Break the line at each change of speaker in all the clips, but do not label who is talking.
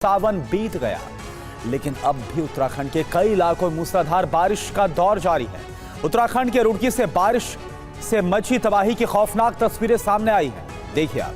सावन बीत गया, लेकिन अब भी उत्तराखंड के कई इलाकों में मूसलाधार बारिश का दौर जारी है। उत्तराखंड के रुड़की से बारिश से मची तबाही की खौफनाक तस्वीरें सामने आई हैं। देखिए आप।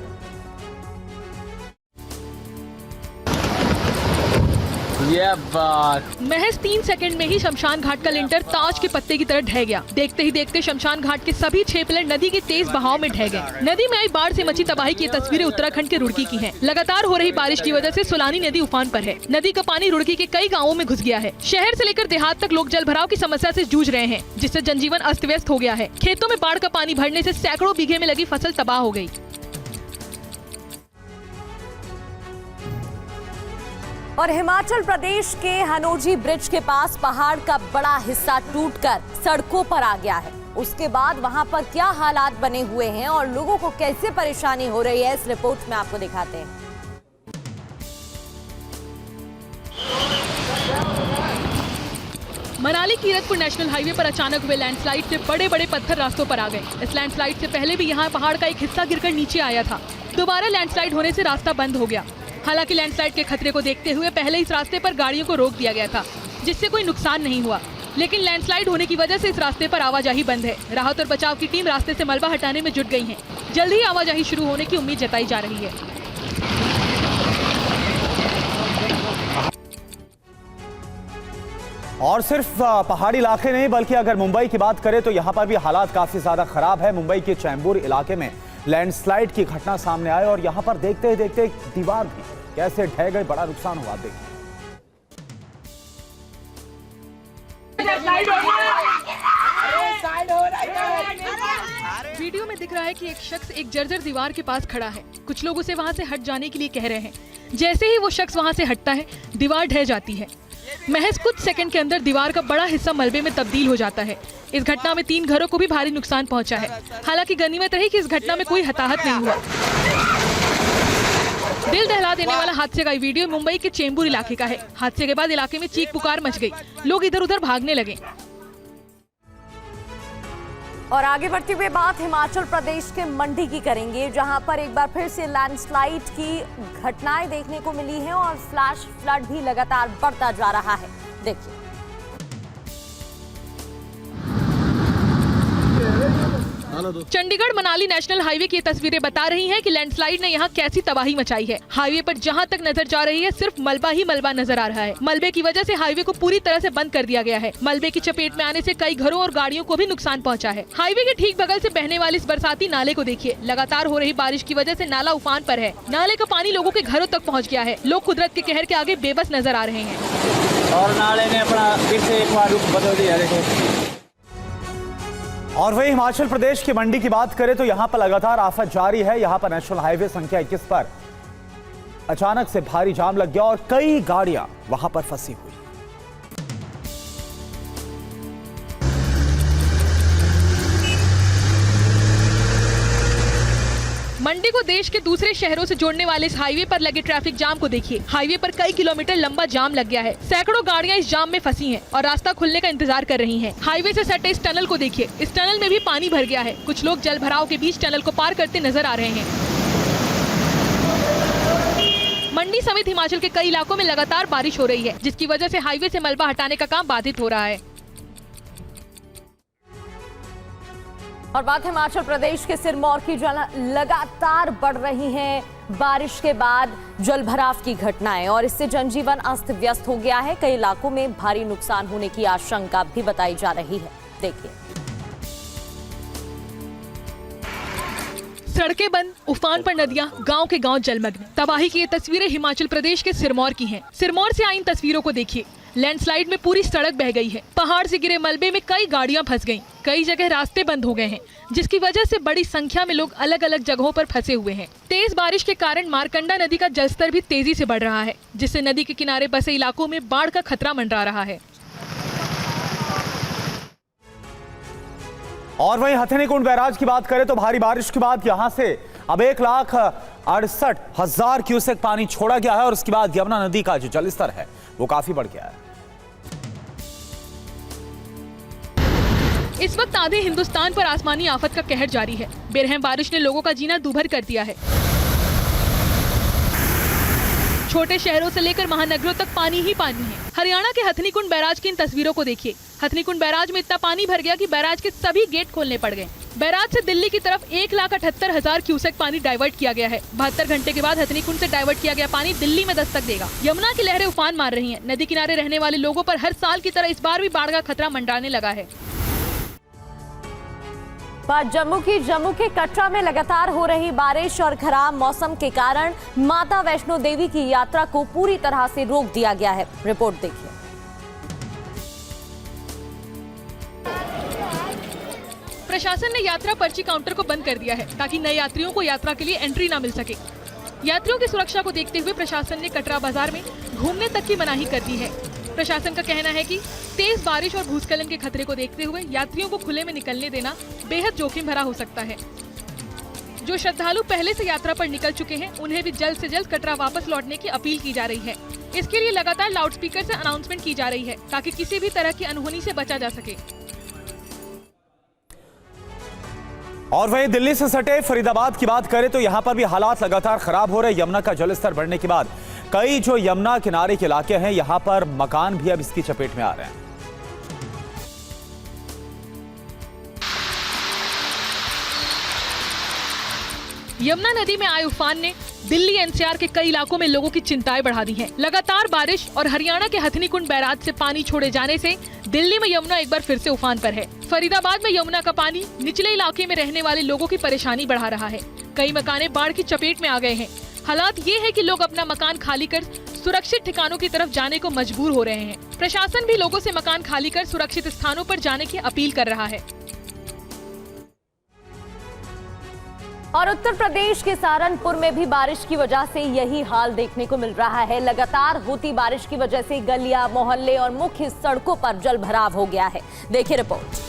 महज 3 सेकंड में ही शमशान घाट का लिंटर ताज के पत्ते की तरह ढह गया। देखते ही देखते शमशान घाट के सभी 6 पिलर नदी के तेज बहाव में ढह गए। नदी में आई बाढ़ से मची तबाही की तस्वीरें उत्तराखंड के रुड़की की हैं। लगातार हो रही बारिश की वजह से सुलानी नदी उफान पर है। नदी का पानी रुड़की के कई गाँवों में घुस गया है। शहर से लेकर देहात तक लोग जल भराव की समस्या से जूझ रहे हैं, जिससे जनजीवन अस्त व्यस्त हो गया है। खेतों में बाढ़ का पानी भरने से सैकड़ों बीघे में लगी फसल तबाह हो गयी।
और हिमाचल प्रदेश के हनोजी ब्रिज के पास पहाड़ का बड़ा हिस्सा टूटकर सड़कों पर आ गया है। उसके बाद वहां पर क्या हालात बने हुए हैं और लोगों को कैसे परेशानी हो रही है, इस रिपोर्ट में आपको दिखाते हैं।
मनाली कीरतपुर नेशनल हाईवे पर अचानक हुए लैंडस्लाइड से बड़े बड़े पत्थर रास्तों पर आ गए। इस लैंडस्लाइड से पहले भी यहाँ पहाड़ का एक हिस्सा गिरकर नीचे आया था। दोबारा लैंडस्लाइड होने से रास्ता बंद हो गया। हालांकि लैंडस्लाइड के खतरे को देखते हुए पहले इस रास्ते पर गाड़ियों को रोक दिया गया था, जिससे कोई नुकसान नहीं हुआ। लेकिन लैंडस्लाइड होने की वजह से इस रास्ते पर आवाजाही बंद है। राहत और बचाव की टीम रास्ते से मलबा हटाने में जुट गई है। जल्द ही आवाजाही शुरू होने की उम्मीद जताई जा रही है।
और सिर्फ पहाड़ी इलाके नहीं, बल्कि अगर मुंबई की बात करें तो यहाँ पर भी हालात काफी ज्यादा खराब है। मुंबई के चैंबूर इलाके में लैंडस्लाइड की घटना सामने आई और यहाँ पर देखते ही देखते एक दीवार भी कैसे ढह गई, बड़ा नुकसान हुआ। देखिए।
वीडियो में दिख रहा है कि एक शख्स एक जर्जर दीवार के पास खड़ा है। कुछ लोग उसे वहां से हट जाने के लिए कह रहे हैं। जैसे ही वो शख्स वहां से हटता है, दीवार ढह जाती है। महज कुछ सेकंड के अंदर दीवार का बड़ा हिस्सा मलबे में तब्दील हो जाता है। इस घटना में 3 घरों को भी भारी नुकसान पहुंचा है। हालांकि गनीमत रही कि इस घटना में कोई हताहत नहीं हुआ। दिल दहला देने वाला हादसे का वीडियो मुंबई के चेंबूर इलाके का है। हादसे के बाद इलाके में चीख पुकार मच गई। लोग इधर उधर भागने लगे।
और आगे बढ़ते हुए बात हिमाचल प्रदेश के मंडी की करेंगे, जहां पर एक बार फिर से लैंडस्लाइड की घटनाएं देखने को मिली हैं और फ्लैश फ्लड भी लगातार बढ़ता जा रहा है। देखिए।
चंडीगढ़ मनाली नेशनल हाईवे की तस्वीरें बता रही हैं कि लैंडस्लाइड ने यहाँ कैसी तबाही मचाई है। हाईवे पर जहाँ तक नजर जा रही है, सिर्फ मलबा ही मलबा नजर आ रहा है। मलबे की वजह से हाईवे को पूरी तरह से बंद कर दिया गया है। मलबे की चपेट में आने से कई घरों और गाड़ियों को भी नुकसान पहुँचा है। हाईवे के ठीक बगल से बहने वाले इस बरसाती नाले को देखिए। लगातार हो रही बारिश की वजह से नाला उफान पर है। नाले का पानी लोगों के घरों तक पहुँच गया है। लोग कुदरत के कहर के आगे बेबस नजर आ रहे हैं।
और नाले ने अपना फिर से एक बार रुख बदल दिया। देखो।
और वही हिमाचल प्रदेश की मंडी की बात करें तो यहां पर लगातार आफत जारी है। यहां पर नेशनल हाईवे संख्या 21 पर अचानक से भारी जाम लग गया और कई गाड़ियां वहां पर फंसी हुई।
मंडी को देश के दूसरे शहरों से जोड़ने वाले इस हाईवे पर लगे ट्रैफिक जाम को देखिए। हाईवे पर कई किलोमीटर लंबा जाम लग गया है। सैकड़ों गाड़ियां इस जाम में फंसी हैं और रास्ता खुलने का इंतजार कर रही हैं। हाईवे से सटे इस टनल को देखिए। इस टनल में भी पानी भर गया है। कुछ लोग जल भराव के बीच टनल को पार करते नजर आ रहे हैं। मंडी समेत हिमाचल के कई इलाकों में लगातार बारिश हो रही है, जिसकी वजह से हाईवे से मलबा हटाने का काम बाधित हो रहा है।
और बात हिमाचल प्रदेश के सिरमौर की, जहाँ लगातार बढ़ रही हैं बारिश के बाद जल भराव की घटनाएं और इससे जनजीवन अस्त व्यस्त हो गया है। कई इलाकों में भारी नुकसान होने की आशंका भी बताई जा रही है। देखिए।
सड़कें बंद, उफान पर नदियां, गांव के गांव जलमग्न। तबाही की ये तस्वीरें हिमाचल प्रदेश के सिरमौर की हैं। सिरमौर से आई इन तस्वीरों को देखिए। लैंडस्लाइड में पूरी सड़क बह गई है। पहाड़ से गिरे मलबे में कई गाड़ियां फंस गईं। कई जगह रास्ते बंद हो गए हैं, जिसकी वजह से बड़ी संख्या में लोग अलग अलग जगहों पर फंसे हुए हैं। तेज बारिश के कारण मारकंडा नदी का जलस्तर भी तेजी से बढ़ रहा है, जिससे नदी के किनारे बसे इलाकों में बाढ़ का खतरा मंडरा रहा है।
और वहीं हथनीकुंड बैराज की बात करें तो भारी बारिश के बाद यहां से अब 1,68,000 क्यूसेक पानी छोड़ा गया है और उसके बाद यमुना नदी का जो जलस्तर है वो काफी बढ़ गया है।
इस वक्त आधे हिंदुस्तान पर आसमानी आफत का कहर जारी है। बेरहम बारिश ने लोगों का जीना दूभर कर दिया है। छोटे शहरों से लेकर महानगरों तक पानी ही पानी है। हरियाणा के हथनीकुंड बैराज की इन तस्वीरों को देखिए। हथनीकुंड बैराज में इतना पानी भर गया कि बैराज के सभी गेट खोलने पड़ गए। बैराज से दिल्ली की तरफ 1,78,000 क्यूसेक पानी डाइवर्ट किया गया है। 72 घंटे के बाद हथनीकुंड से डाइवर्ट किया गया पानी दिल्ली में दस्तक देगा। यमुना की लहरें उफान मार रही हैं। नदी किनारे रहने वाले लोगों पर हर साल की तरह इस बार भी बाढ़ का खतरा मंडराने लगा है।
जम्मू के कटरा में लगातार हो रही बारिश और खराब मौसम के कारण माता वैष्णो देवी की यात्रा को पूरी तरह से रोक दिया गया है। रिपोर्ट देखिए।
प्रशासन ने यात्रा पर्ची काउंटर को बंद कर दिया है ताकि नए यात्रियों को यात्रा के लिए एंट्री न मिल सके। यात्रियों की सुरक्षा को देखते हुए प्रशासन ने कटरा बाजार में घूमने तक की मनाही कर दी है। प्रशासन का कहना है कि तेज बारिश और भूस्खलन के खतरे को देखते हुए यात्रियों को खुले में निकलने देना बेहद जोखिम भरा हो सकता है। जो श्रद्धालु पहले से यात्रा पर निकल चुके हैं उन्हें भी जल्द से जल्द कटरा वापस लौटने की अपील की जा रही है। इसके लिए लगातार लाउडस्पीकर से अनाउंसमेंट की जा रही है ताकि किसी भी तरह की अनहोनी से बचा जा सके।
और वहीं दिल्ली से सटे फरीदाबाद की बात करें तो यहां पर भी हालात लगातार खराब हो रहे। यमुना का जलस्तर बढ़ने के बाद कई जो यमुना किनारे के इलाके हैं यहां पर मकान भी अब इसकी चपेट में आ रहे हैं।
यमुना नदी में आए उफान ने दिल्ली एनसीआर के कई इलाकों में लोगों की चिंताएं बढ़ा दी हैं। लगातार बारिश और हरियाणा के हथनीकुंड बैराज से पानी छोड़े जाने से दिल्ली में यमुना एक बार फिर से उफान पर है। फरीदाबाद में यमुना का पानी निचले इलाके में रहने वाले लोगों की परेशानी बढ़ा रहा है। कई मकाने बाढ़ की चपेट में आ गए हैं। हालात ये है कि लोग अपना मकान खाली कर सुरक्षित ठिकानों की तरफ जाने को मजबूर हो रहे हैं। प्रशासन भी लोगों से मकान खाली कर सुरक्षित स्थानों पर जाने की अपील कर रहा है।
और उत्तर प्रदेश के सहारनपुर में भी बारिश की वजह से यही हाल देखने को मिल रहा है। लगातार होती बारिश की वजह से गलियां, मोहल्ले और मुख्य सड़कों पर जल भराव हो गया है। देखिए रिपोर्ट।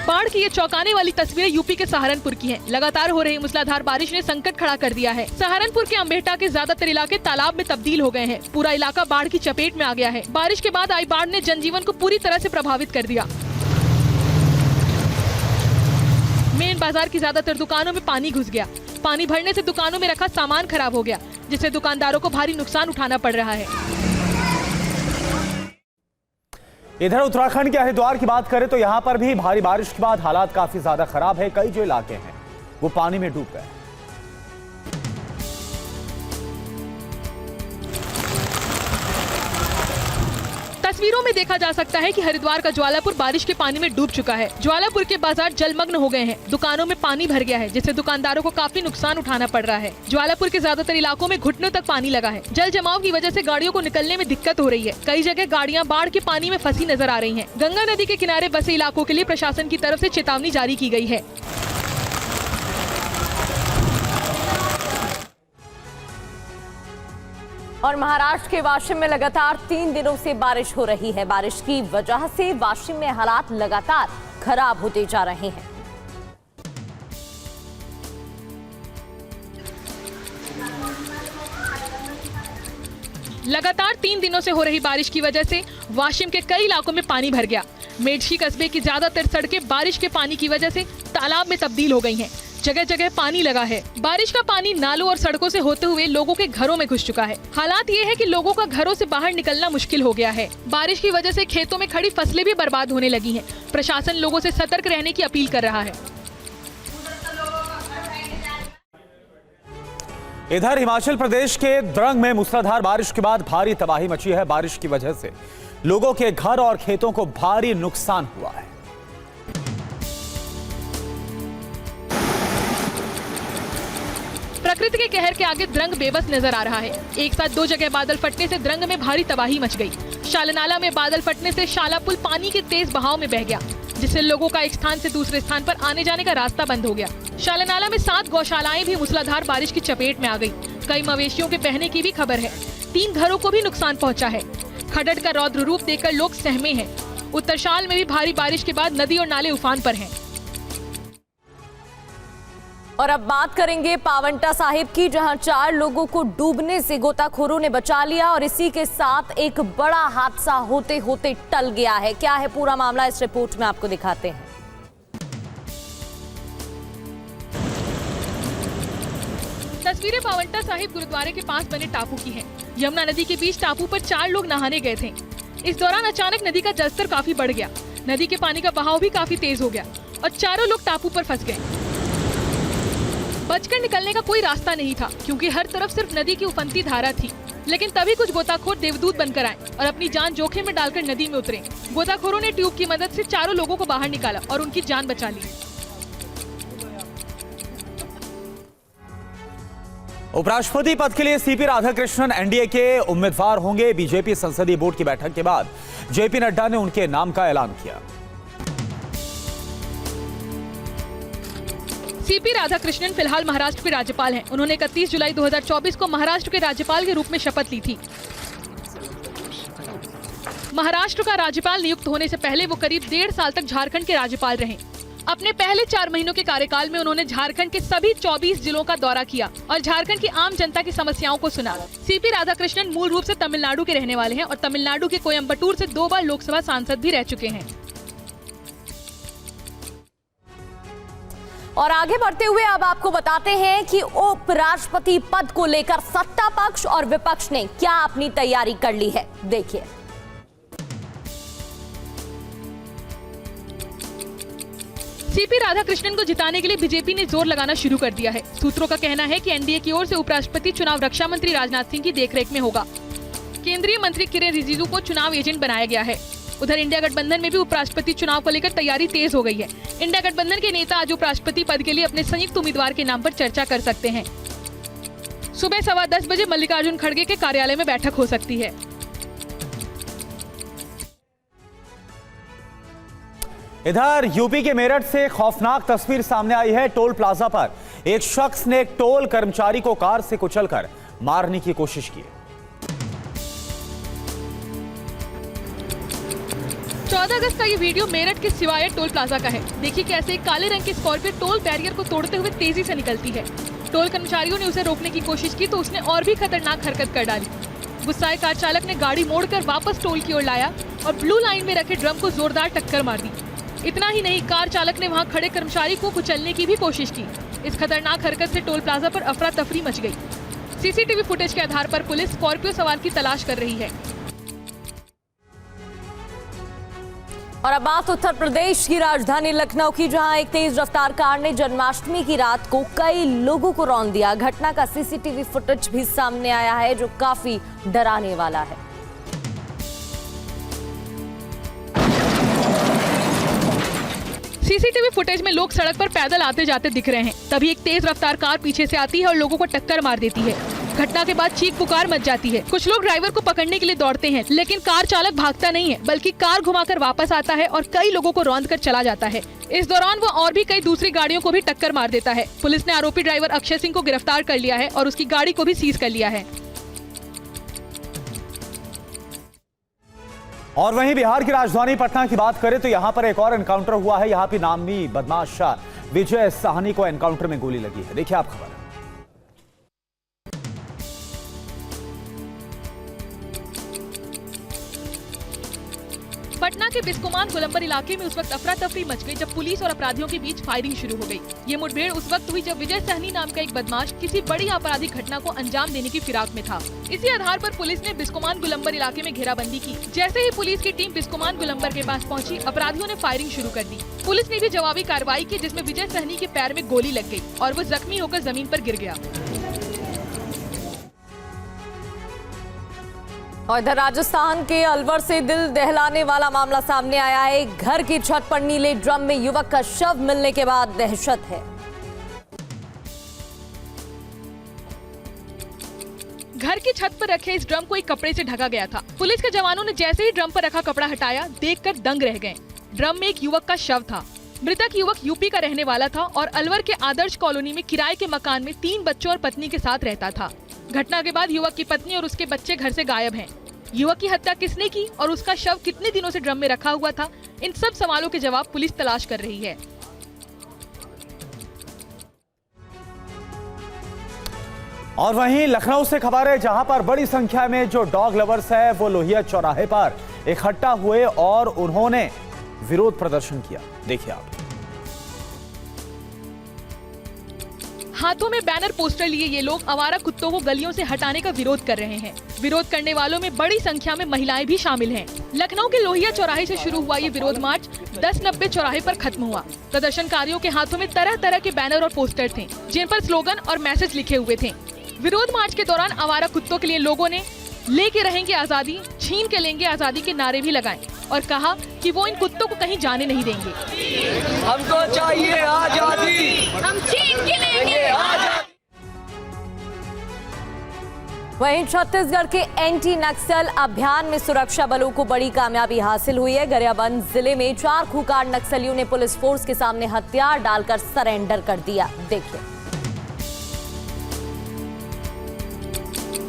बाढ़ की ये चौंकाने वाली तस्वीरें यूपी के सहारनपुर की हैं। लगातार हो रही मूसलाधार बारिश ने संकट खड़ा कर दिया है। सहारनपुर के अम्बेहटा के ज्यादातर इलाके तालाब में तब्दील हो गए हैं। पूरा इलाका बाढ़ की चपेट में आ गया है। बारिश के बाद आई बाढ़ ने जनजीवन को पूरी तरह से प्रभावित कर दिया। मेन बाजार की ज्यादातर दुकानों में पानी घुस गया। पानी भरने से दुकानों में रखा सामान खराब हो गया, जिससे दुकानदारों को भारी नुकसान उठाना पड़ रहा है।
इधर उत्तराखंड के हरिद्वार की बात करें तो यहां पर भी भारी बारिश के बाद हालात काफी ज्यादा खराब है। कई जो इलाके हैं वो पानी में डूब गए।
तस्वीरों में देखा जा सकता है कि हरिद्वार का ज्वालापुर बारिश के पानी में डूब चुका है। ज्वालापुर के बाजार जलमग्न हो गए हैं। दुकानों में पानी भर गया है, जिससे दुकानदारों को काफी नुकसान उठाना पड़ रहा है। ज्वालापुर के ज्यादातर इलाकों में घुटनों तक पानी लगा है। जल जमाव की वजह से गाड़ियों को निकलने में दिक्कत हो रही है। कई जगह गाड़ियां बाढ़ के पानी में फंसी नजर आ रही हैं। गंगा नदी के किनारे बसे इलाकों के लिए प्रशासन की तरफ से चेतावनी जारी की गई है।
और महाराष्ट्र के वाशिम में लगातार 3 दिनों से बारिश हो रही है। बारिश की वजह से वाशिम में हालात लगातार खराब होते जा रहे हैं।
लगातार 3 दिनों से हो रही बारिश की वजह से वाशिम के कई इलाकों में पानी भर गया। मेडशी कस्बे की ज्यादातर सड़कें बारिश के पानी की वजह से तालाब में तब्दील हो गई हैं। जगह जगह पानी लगा है। बारिश का पानी नालों और सड़कों से होते हुए लोगों के घरों में घुस चुका है। हालात ये है कि लोगों का घरों से बाहर निकलना मुश्किल हो गया है। बारिश की वजह से खेतों में खड़ी फसलें भी बर्बाद होने लगी हैं। प्रशासन लोगों से सतर्क रहने की अपील कर रहा है।
इधर हिमाचल प्रदेश के द्रंग में मूसलाधार बारिश के बाद भारी तबाही मची है। बारिश की वजह से लोगों के घर और खेतों को भारी नुकसान हुआ है।
प्रकृति के कहर के आगे द्रंग बेबस नजर आ रहा है। एक साथ 2 जगह बादल फटने से द्रंग में भारी तबाही मच गई। शालानाला में बादल फटने से शाला पुल पानी के तेज बहाव में बह गया, जिससे लोगों का एक स्थान से दूसरे स्थान पर आने जाने का रास्ता बंद हो गया। शालानाला में 7 गौशालाएं भी मूसलाधार बारिश की चपेट में आ गई। कई मवेशियों के बहने की भी खबर है। 3 घरों को भी नुकसान पहुंचा है। खडड का रौद्र रूप देखकर लोग सहमे हैं। उत्तरशाल में भी भारी बारिश के बाद नदी और नाले उफान पर हैं।
और अब बात करेंगे पावंटा साहिब की, जहां 4 लोगों को डूबने से गोताखोरों ने बचा लिया और इसी के साथ एक बड़ा हादसा होते होते टल गया है। क्या है पूरा मामला, इस रिपोर्ट में आपको दिखाते हैं।
तस्वीरें पावंटा साहिब गुरुद्वारे के पास बने टापू की हैं। यमुना नदी के बीच टापू पर 4 लोग नहाने गए थे। इस दौरान अचानक नदी का जलस्तर काफी बढ़ गया। नदी के पानी का बहाव भी काफी तेज हो गया और चारों लोग टापू पर फंस गए। बचकर निकलने का कोई रास्ता नहीं था क्योंकि हर तरफ सिर्फ नदी की उफनती धारा थी। लेकिन तभी कुछ गोताखोर देवदूत बनकर आए और अपनी जान जोखिम में डालकर नदी में उतरे। गोताखोरों ने ट्यूब की मदद से चारों लोगों को बाहर निकाला और उनकी जान बचा ली।
उपराष्ट्रपति पद के लिए सीपी राधाकृष्णन एनडीए के उम्मीदवार होंगे। बीजेपी संसदीय बोर्ड की बैठक के बाद जेपी नड्डा ने उनके नाम का ऐलान किया।
सीपी राधाकृष्णन फिलहाल महाराष्ट्र के राज्यपाल हैं। उन्होंने 31 जुलाई 2024 को महाराष्ट्र के राज्यपाल के रूप में शपथ ली थी। महाराष्ट्र का राज्यपाल नियुक्त होने से पहले वो करीब 1.5 साल तक झारखंड के राज्यपाल रहे। अपने पहले 4 महीनों के कार्यकाल में उन्होंने झारखंड के सभी 24 जिलों का दौरा किया और झारखंड की आम जनता की समस्याओं को सुना। सीपी राधाकृष्णन मूल रूप से तमिलनाडु के रहने वाले हैं और तमिलनाडु के कोयम्बटूर से 2 बार लोकसभा सांसद भी रह चुके हैं।
और आगे बढ़ते हुए अब आपको बताते हैं कि उपराष्ट्रपति पद को लेकर सत्ता पक्ष और विपक्ष ने क्या अपनी तैयारी कर ली है, देखिए।
सीपी राधाकृष्णन को जिताने के लिए बीजेपी ने जोर लगाना शुरू कर दिया है। सूत्रों का कहना है कि एनडीए की ओर से उपराष्ट्रपति चुनाव रक्षा मंत्री राजनाथ सिंह की देखरेख में होगा। केंद्रीय मंत्री किरेन रिजिजू को चुनाव एजेंट बनाया गया है। उधर इंडिया गठबंधन में भी उपराष्ट्रपति चुनाव को लेकर तैयारी तेज हो गई है। इंडिया गठबंधन के नेता आज उपराष्ट्रपति पद के लिए अपने संयुक्त उम्मीदवार के नाम पर चर्चा कर सकते हैं। सुबह 10:15 बजे मल्लिकार्जुन खड़गे के कार्यालय में बैठक हो सकती है।
इधर यूपी के मेरठ से खौफनाक तस्वीर सामने आई है। टोल प्लाजा पर एक शख्स ने एक टोल कर्मचारी को कार से कुचलकर मारने की कोशिश की।
14 अगस्त का ये वीडियो मेरठ के सिवायत टोल प्लाजा का है। देखिए कैसे एक काले रंग की स्कॉर्पियो टोल बैरियर को तोड़ते हुए तेजी से निकलती है। टोल कर्मचारियों ने उसे रोकने की कोशिश की तो उसने और भी खतरनाक हरकत कर डाली। गुस्साए कार चालक ने गाड़ी मोड़कर वापस टोल की ओर लाया और ब्लू लाइन में रखे ड्रम को जोरदार टक्कर मार दी। इतना ही नहीं, कार चालक ने वहां खड़े कर्मचारी को कुचलने की भी कोशिश की। इस खतरनाक हरकत से टोल प्लाजा पर अफरा तफरी मच गई। सीसीटीवी फुटेज के आधार पर पुलिस स्कॉर्पियो सवार की तलाश कर रही है।
और अब बात उत्तर प्रदेश की राजधानी लखनऊ की, जहां एक तेज रफ्तार कार ने जन्माष्टमी की रात को कई लोगों को रौंद दिया। घटना का सीसीटीवी फुटेज भी सामने आया है जो काफी डराने वाला है।
सीसीटीवी फुटेज में लोग सड़क पर पैदल आते जाते दिख रहे हैं। तभी एक तेज रफ्तार कार पीछे से आती है और लोगों को टक्कर मार देती है। घटना के बाद चीख पुकार मच जाती है। कुछ लोग ड्राइवर को पकड़ने के लिए दौड़ते हैं, लेकिन कार चालक भागता नहीं है बल्कि कार घुमाकर वापस आता है और कई लोगों को रौंद कर चला जाता है। इस दौरान वो और भी कई दूसरी गाड़ियों को भी टक्कर मार देता है। पुलिस ने आरोपी ड्राइवर अक्षय सिंह को गिरफ्तार कर लिया है और उसकी गाड़ी को भी सीज कर लिया है।
और वहीं बिहार की राजधानी पटना की बात करें तो यहां पर एक और एनकाउंटर हुआ है। यहां भी नामी बदमाश विजय साहनी को एनकाउंटर में गोली लगी है। देखिए आप खबर।
पटना के बिस्कोमान गोलंबर इलाके में उस वक्त अफरा तफरी मच गई जब पुलिस और अपराधियों के बीच फायरिंग शुरू हो गई। ये मुठभेड़ उस वक्त हुई जब विजय सहनी नाम का एक बदमाश किसी बड़ी आपराधिक घटना को अंजाम देने की फिराक में था। इसी आधार पर पुलिस ने बिस्कोमान गोलंबर इलाके में घेराबंदी की। जैसे ही पुलिस की टीम बिस्कोमान गोलंबर के पास पहुंची, अपराधियों ने फायरिंग शुरू कर दी। पुलिस ने भी जवाबी कार्रवाई की जिसमें विजय सहनी के पैर में गोली लग गई और वो जख्मी होकर जमीन पर गिर गया।
और इधर राजस्थान के अलवर से दिल दहलाने वाला मामला सामने आया है। घर की छत पर नीले ड्रम में युवक का शव मिलने के बाद दहशत है।
घर की छत पर रखे इस ड्रम को एक कपड़े से ढका गया था। पुलिस के जवानों ने जैसे ही ड्रम पर रखा कपड़ा हटाया, देखकर दंग रह गए। ड्रम में एक युवक का शव था। मृतक युवक यूपी का रहने वाला था और अलवर के आदर्श कॉलोनी में किराए के मकान में 3 बच्चों और पत्नी के साथ रहता था। घटना के बाद युवक की पत्नी और उसके बच्चे घर से गायब हैं। युवक की हत्या किसने की और उसका शव कितने दिनों से ड्रम में रखा हुआ था, इन सब सवालों के जवाब पुलिस तलाश कर रही है।
और वहीं लखनऊ से खबर है जहां पर बड़ी संख्या में जो डॉग लवर्स है वो लोहिया चौराहे पर इकट्ठा हुए और उन्होंने विरोध प्रदर्शन किया। देखिए आप।
हाथों में बैनर पोस्टर लिए ये लोग आवारा कुत्तों को गलियों से हटाने का विरोध कर रहे हैं। विरोध करने वालों में बड़ी संख्या में महिलाएं भी शामिल हैं। लखनऊ के लोहिया चौराहे से शुरू हुआ ये विरोध मार्च 1090 चौराहे पर खत्म हुआ। प्रदर्शनकारियों के हाथों में तरह तरह के बैनर और पोस्टर थे, जिन पर स्लोगन और मैसेज लिखे हुए थे। विरोध मार्च के दौरान आवारा कुत्तों के लिए लोगों ने लेके रहेंगे आजादी, छीन के लेंगे आजादी के नारे भी लगाए और कहा कि वो इन कुत्तों को कहीं जाने नहीं देंगे।
हमको चाहिए आजादी,
हम छीन के लेंगे आजादी।
वहीं छत्तीसगढ़ के एंटी नक्सल अभियान में सुरक्षा बलों को बड़ी कामयाबी हासिल हुई है। गरियाबंद जिले में 4 खूंखार नक्सलियों ने पुलिस फोर्स के सामने हथियार डालकर सरेंडर कर दिया। देखिए,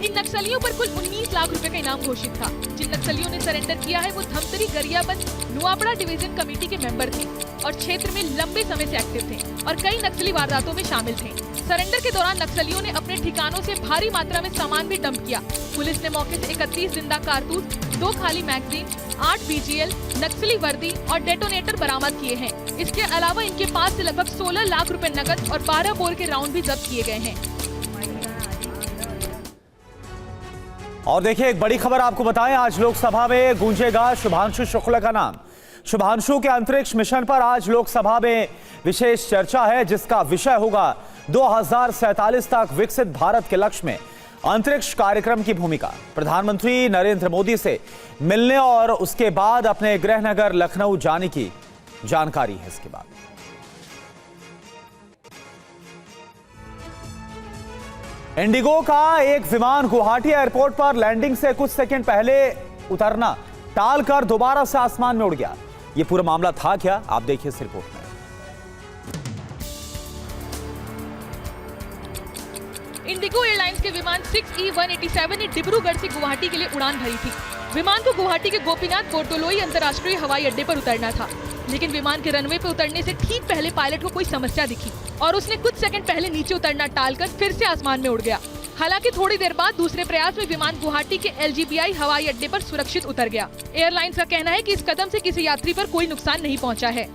इन नक्सलियों पर कुल 19 लाख रुपए का इनाम घोषित था। जिन नक्सलियों ने सरेंडर किया है वो धमतरी गरियाबंद नुआपड़ा डिवीजन कमेटी के मेंबर थे और क्षेत्र में लंबे समय से एक्टिव थे और कई नक्सली वारदातों में शामिल थे। सरेंडर के दौरान नक्सलियों ने अपने ठिकानों से भारी मात्रा में सामान भी डंप किया। पुलिस ने मौके से 31 जिंदा कारतूस, 2 खाली मैगजीन, 8 बीजीएल, नक्सली वर्दी और डेटोनेटर बरामद किए हैं। इसके अलावा इनके पास से लगभग 16 लाख रुपए नकद और 12 बोर के राउंड भी जब्त किए गए हैं।
और देखिए, एक बड़ी खबर आपको बताएं, आज लोकसभा में गूंजेगा शुभांशु शुक्ला का नाम। शुभांशु के अंतरिक्ष मिशन पर आज लोकसभा में विशेष चर्चा है, जिसका विषय होगा 2047 तक विकसित भारत के लक्ष्य में अंतरिक्ष कार्यक्रम की भूमिका। प्रधानमंत्री नरेंद्र मोदी से मिलने और उसके बाद अपने गृहनगर लखनऊ जाने की जानकारी है। इसके बाद इंडिगो का एक विमान गुवाहाटी एयरपोर्ट पर लैंडिंग से कुछ सेकंड पहले उतरना टालकर दोबारा से आसमान में उड़ गया। यह पूरा मामला था क्या, आप देखिए इस रिपोर्ट में।
इंडिगो एयरलाइंस के विमान 6E187 ने डिब्रूगढ़ से गुवाहाटी के लिए उड़ान भरी थी। विमान को गुवाहाटी के गोपीनाथ बोरदोलोई अंतर्राष्ट्रीय हवाई अड्डे पर उतरना था, लेकिन विमान के रनवे पर उतरने से ठीक पहले पायलट को कोई समस्या दिखी और उसने कुछ सेकंड पहले नीचे उतरना टालकर फिर से आसमान में उड़ गया। हालांकि थोड़ी देर बाद दूसरे प्रयास में विमान गुवाहाटी के LGBI हवाई अड्डे पर सुरक्षित उतर गया। एयरलाइंस का कहना है कि इस कदम से किसी यात्री पर कोई नुकसान नहीं पहुंचा है।